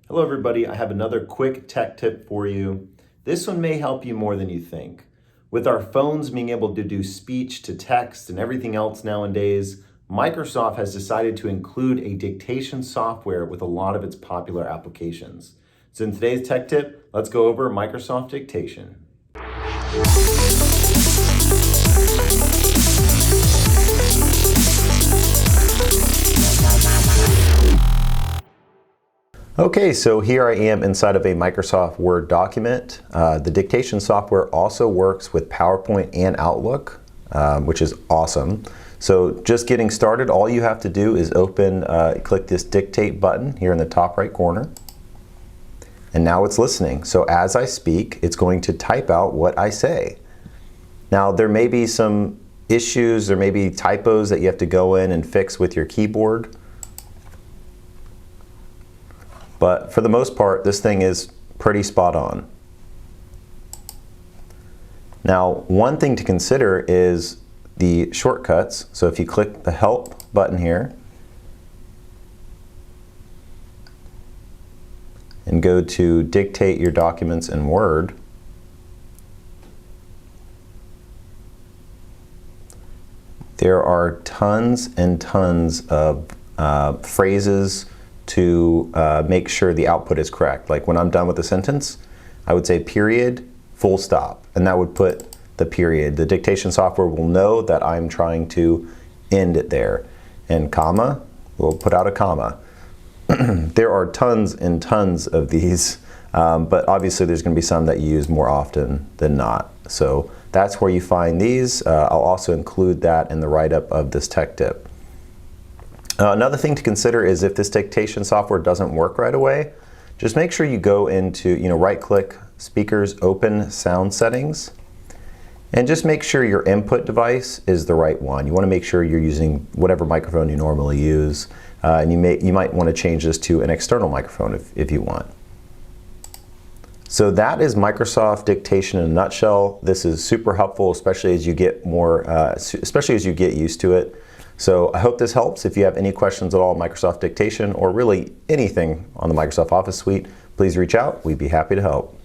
Hello everybody, I have another quick tech tip for you. This one may help you more than you think. With our phones being able to do speech to text and everything else nowadays, Microsoft has decided to include a dictation software with a lot of its popular applications. So in today's tech tip, let's go over Microsoft Dictation. Okay, so here I am inside of a Microsoft Word document. The dictation software also works with PowerPoint and Outlook, which is awesome. So just getting started, all you have to do is click this dictate button here in the top right corner. And now it's listening. So as I speak, it's going to type out what I say. Now there may be some issues, there may be typos that you have to go in and fix with your keyboard. But for the most part, this thing is pretty spot on. Now, one thing to consider is the shortcuts. So if you click the Help button here and go to Dictate your documents in Word, there are tons and tons of phrases to make sure the output is correct. Like when I'm done with a sentence, I would say period, full stop, and that would put the period. The dictation software will know that I'm trying to end it there. And comma, we'll put out a comma. There are tons and tons of these, but obviously there's going to be some that you use more often than not. So that's where you find these. I'll also include that in the write-up of this tech tip. Another thing to consider is if this dictation software doesn't work right away, just make sure you go into, right-click, Speakers, Open Sound Settings, and just make sure your input device is the right one. You want to make sure you're using whatever microphone you normally use, and you might want to change this to an external microphone if you want. So that is Microsoft Dictation in a nutshell. This is super helpful, especially as you get used to it. So I hope this helps. If you have any questions at all on Microsoft Dictation or really anything on the Microsoft Office suite, please reach out. We'd be happy to help.